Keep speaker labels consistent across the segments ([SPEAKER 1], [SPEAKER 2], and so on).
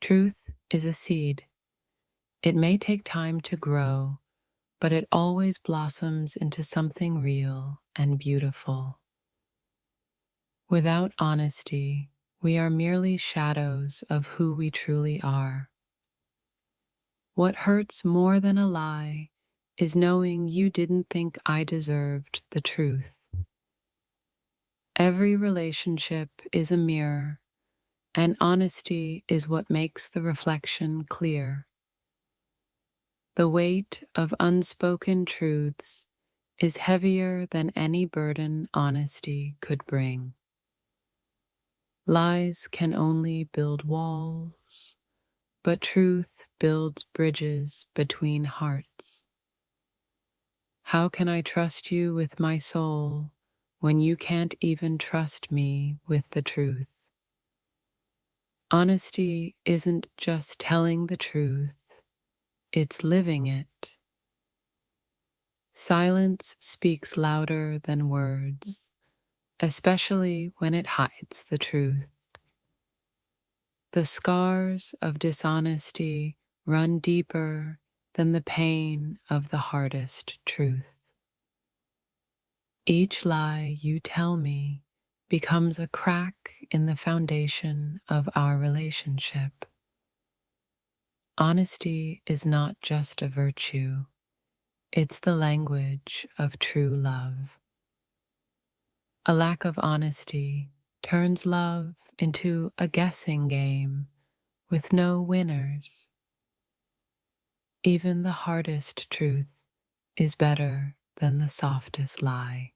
[SPEAKER 1] Truth is a seed. It may take time to grow, but it always blossoms into something real and beautiful. Without honesty, we are merely shadows of who we truly are. What hurts more than a lie is knowing you didn't think I deserved the truth. Every relationship is a mirror, and honesty is what makes the reflection clear. The weight of unspoken truths is heavier than any burden honesty could bring. Lies can only build walls, but truth builds bridges between hearts. How can I trust you with my soul when you can't even trust me with the truth? Honesty isn't just telling the truth, it's living it. Silence speaks louder than words, especially when it hides the truth. The scars of dishonesty run deeper than the pain of the hardest truth. Each lie you tell me becomes a crack in the foundation of our relationship. Honesty is not just a virtue, it's the language of true love. A lack of honesty turns love into a guessing game with no winners. Even the hardest truth is better than the softest lie.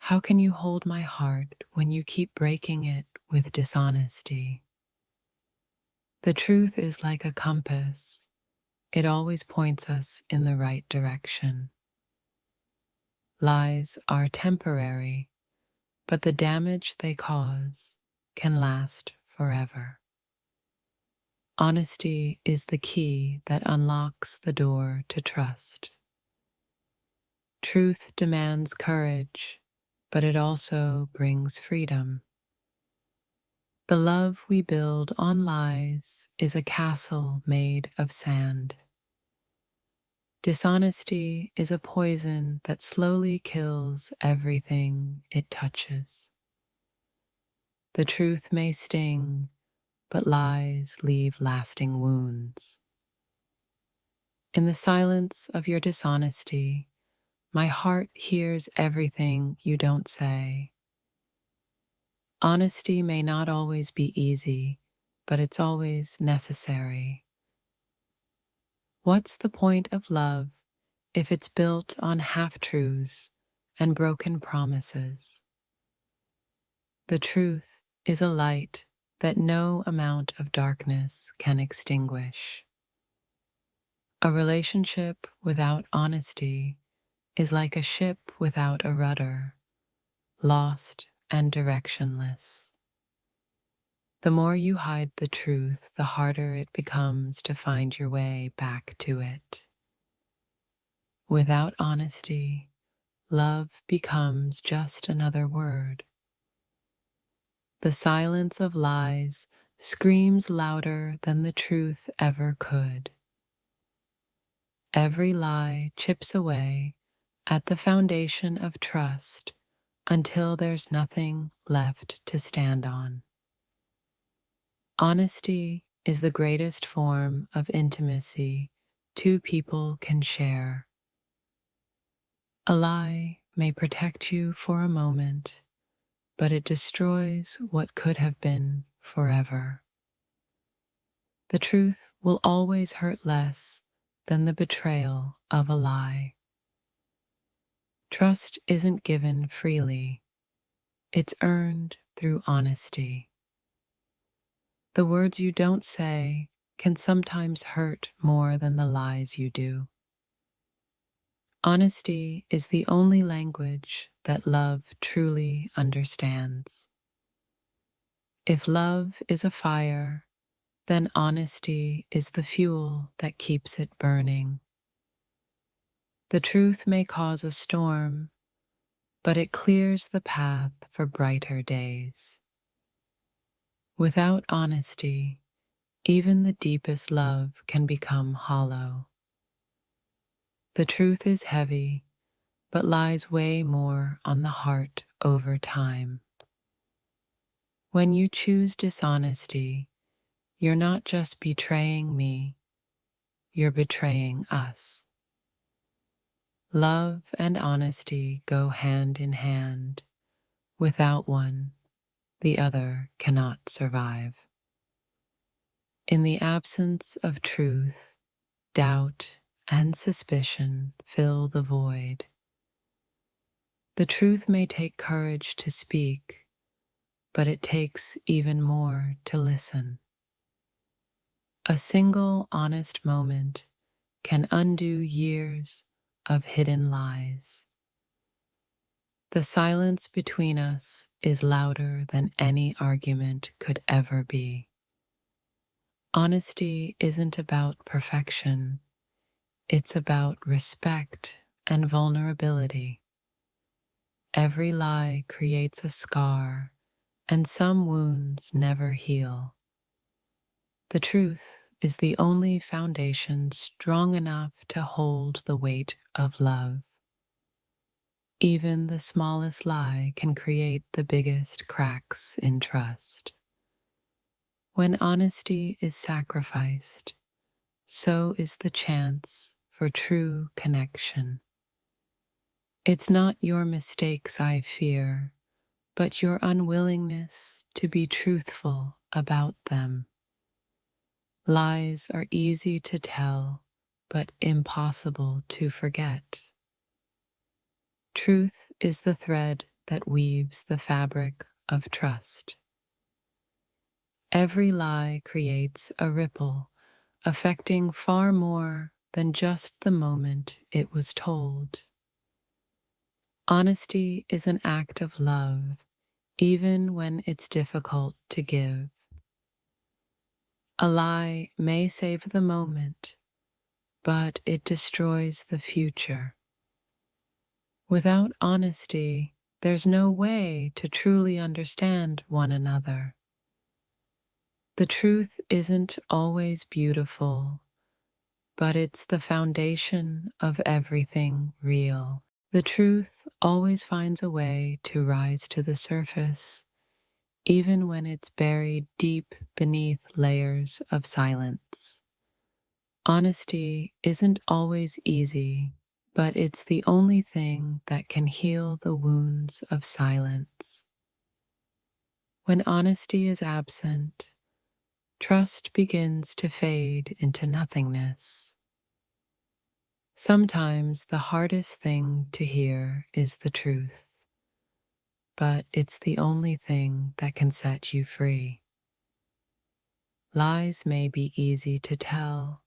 [SPEAKER 1] How can you hold my heart when you keep breaking it with dishonesty? The truth is like a compass. It always points us in the right direction. Lies are temporary, but the damage they cause can last forever. Honesty is the key that unlocks the door to trust. Truth demands courage, but it also brings freedom. The love we build on lies is a castle made of sand. Dishonesty is a poison that slowly kills everything it touches. The truth may sting, but lies leave lasting wounds. In the silence of your dishonesty, my heart hears everything you don't say. Honesty may not always be easy, but it's always necessary. What's the point of love if it's built on half-truths and broken promises? The truth is a light that no amount of darkness can extinguish. A relationship without honesty is like a ship without a rudder, lost and directionless. The more you hide the truth, the harder it becomes to find your way back to it. Without honesty, love becomes just another word. The silence of lies screams louder than the truth ever could. Every lie chips away at the foundation of trust until there's nothing left to stand on. Honesty is the greatest form of intimacy two people can share. A lie may protect you for a moment, but it destroys what could have been forever. The truth will always hurt less than the betrayal of a lie. Trust isn't given freely. It's earned through honesty. The words you don't say can sometimes hurt more than the lies you do. Honesty is the only language that love truly understands. If love is a fire, then honesty is the fuel that keeps it burning. The truth may cause a storm, but it clears the path for brighter days. Without honesty, Even the deepest love can become hollow. The truth is heavy, but lies way more on the heart over time. When you choose dishonesty, you're not just betraying me, you're betraying us. Love and honesty go hand in hand. Without one, the other cannot survive. In the absence of truth, doubt and suspicion fill the void. The truth may take courage to speak, but it takes even more to listen. A single honest moment can undo years of hidden lies. The silence between us is louder than any argument could ever be. Honesty isn't about perfection, it's about respect and vulnerability. Every lie creates a scar, and some wounds never heal. The truth is the only foundation strong enough to hold the weight of love. Even the smallest lie can create the biggest cracks in trust. When honesty is sacrificed, so is the chance for true connection. It's not your mistakes I fear, but your unwillingness to be truthful about them. Lies are easy to tell, but impossible to forget. Truth is the thread that weaves the fabric of trust. Every lie creates a ripple, affecting far more than just the moment it was told. Honesty is an act of love, even when it's difficult to give. A lie may save the moment, but it destroys the future. Without honesty, there's no way to truly understand one another. The truth isn't always beautiful, but it's the foundation of everything real. The truth always finds a way to rise to the surface, even when it's buried deep beneath layers of silence. Honesty isn't always easy, but it's the only thing that can heal the wounds of silence. When honesty is absent, trust begins to fade into nothingness. Sometimes the hardest thing to hear is the truth, but it's the only thing that can set you free. Lies may be easy to tell,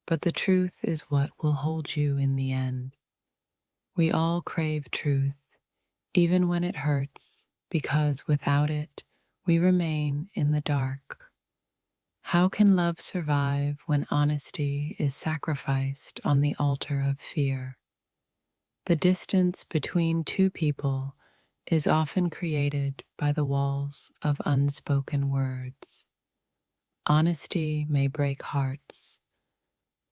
[SPEAKER 1] but the truth is what will hold you in the end. We all crave truth, even when it hurts, because without it, we remain in the dark. How can love survive when honesty is sacrificed on the altar of fear? The distance between two people is often created by the walls of unspoken words. Honesty may break hearts,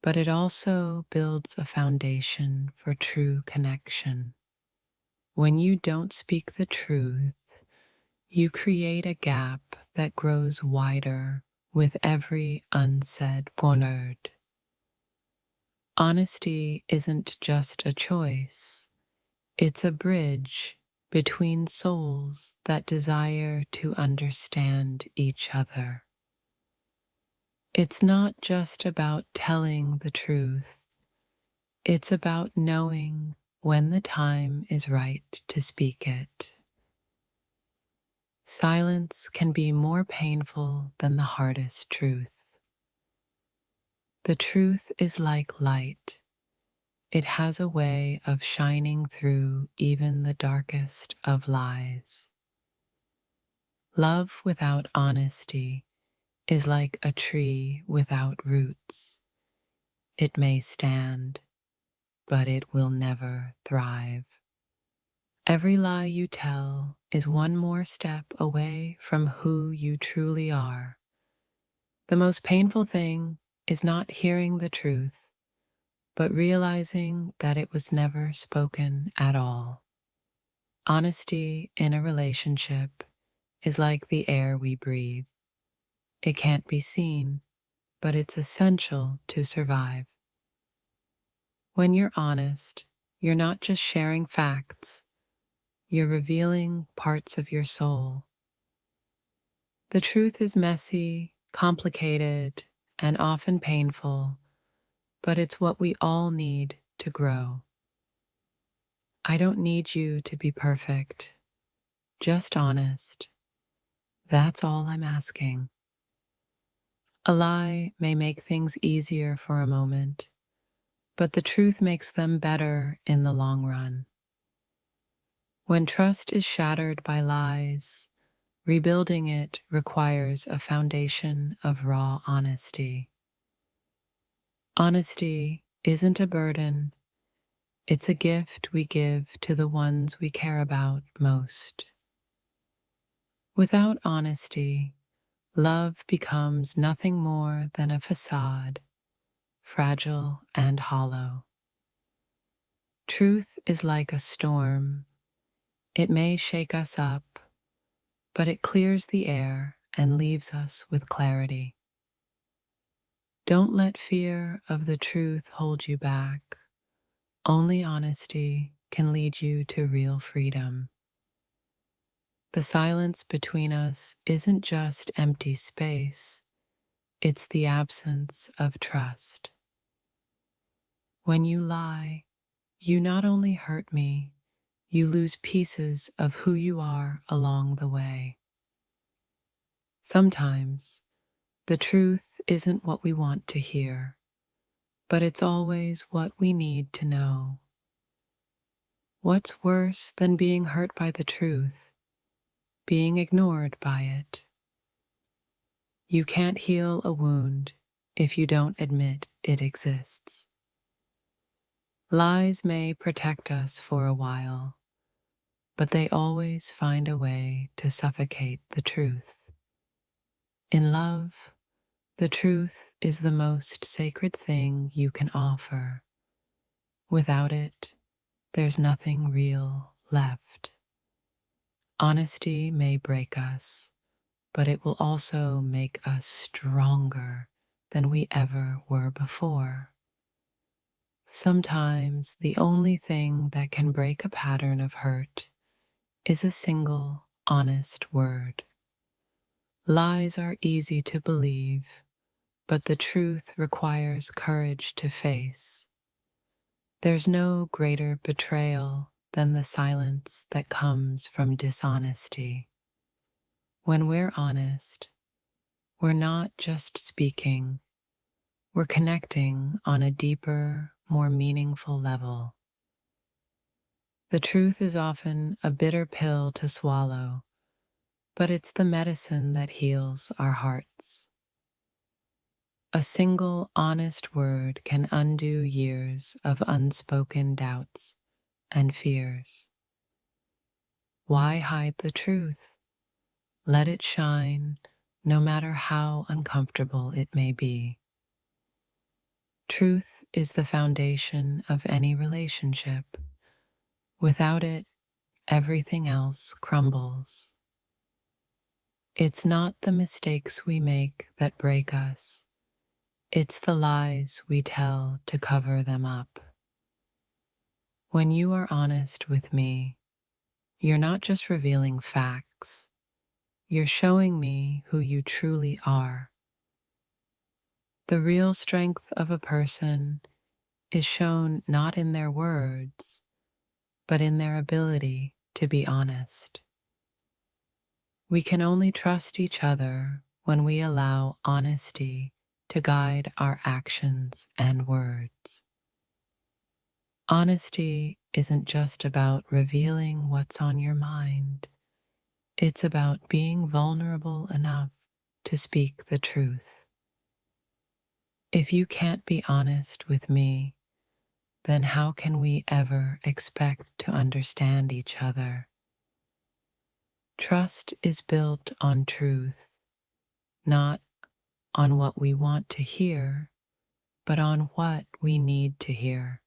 [SPEAKER 1] but it also builds a foundation for true connection. When you don't speak the truth, you create a gap that grows wider with every unsaid word. Honesty isn't just a choice, it's a bridge between souls that desire to understand each other. It's not just about telling the truth, it's about knowing when the time is right to speak it. Silence can be more painful than the hardest truth. The truth is like light. It has a way of shining through even the darkest of lies. Love without honesty is like a tree without roots. It may stand, but it will never thrive. Every lie you tell is one more step away from who you truly are. The most painful thing is not hearing the truth, but realizing that it was never spoken at all. Honesty in a relationship is like the air we breathe. It can't be seen, but it's essential to survive. When you're honest, you're not just sharing facts, you're revealing parts of your soul. The truth is messy, complicated, and often painful, but it's what we all need to grow. I don't need you to be perfect, just honest. That's all I'm asking. A lie may make things easier for a moment, but the truth makes them better in the long run. When trust is shattered by lies, rebuilding it requires a foundation of raw honesty. Honesty isn't a burden, it's a gift we give to the ones we care about most. Without honesty, love becomes nothing more than a facade, fragile and hollow. Truth is like a storm. It may shake us up, but it clears the air and leaves us with clarity. Don't let fear of the truth hold you back. Only honesty can lead you to real freedom. The silence between us isn't just empty space, it's the absence of trust. When you lie, you not only hurt me, you lose pieces of who you are along the way. Sometimes, the truth isn't what we want to hear, but it's always what we need to know. What's worse than being hurt by the truth? Being ignored by it. You can't heal a wound if you don't admit it exists. Lies may protect us for a while, but they always find a way to suffocate the truth. In love, the truth is the most sacred thing you can offer. Without it, there's nothing real left. Honesty may break us, but it will also make us stronger than we ever were before. Sometimes the only thing that can break a pattern of hurt is a single honest word. Lies are easy to believe, but the truth requires courage to face. There's no greater betrayal than the silence that comes from dishonesty. When we're honest, we're not just speaking, we're connecting on a deeper, more meaningful level. The truth is often a bitter pill to swallow, but it's the medicine that heals our hearts. A single honest word can undo years of unspoken doubts and fears. Why hide the truth? Let it shine, no matter how uncomfortable it may be. Truth is the foundation of any relationship. Without it, everything else crumbles. It's not the mistakes we make that break us. It's the lies we tell to cover them up. When you are honest with me, you're not just revealing facts. You're showing me who you truly are. The real strength of a person is shown not in their words, but in their ability to be honest. We can only trust each other when we allow honesty to guide our actions and words. Honesty isn't just about revealing what's on your mind. It's about being vulnerable enough to speak the truth. If you can't be honest with me, then how can we ever expect to understand each other? Trust is built on truth, not on what we want to hear, but on what we need to hear.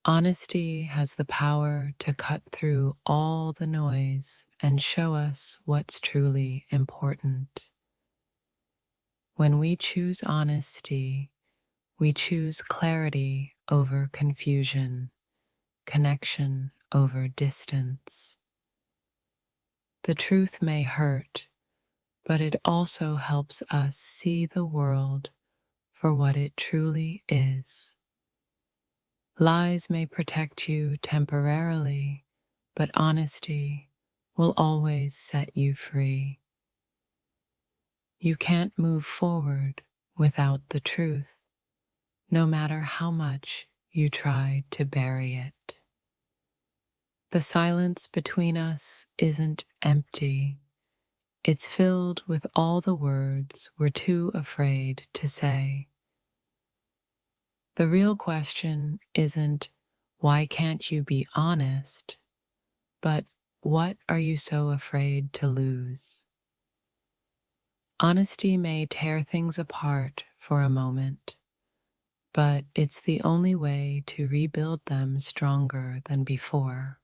[SPEAKER 1] Honesty has the power to cut through all the noise and show us what's truly important. When we choose honesty, we choose clarity over confusion, connection over distance. The truth may hurt, but it also helps us see the world for what it truly is. Lies may protect you temporarily, but honesty will always set you free. You can't move forward without the truth, no matter how much you try to bury it. The silence between us isn't empty. It's filled with all the words we're too afraid to say. The real question isn't, why can't you be honest? But what are you so afraid to lose? Honesty may tear things apart for a moment, but it's the only way to rebuild them stronger than before.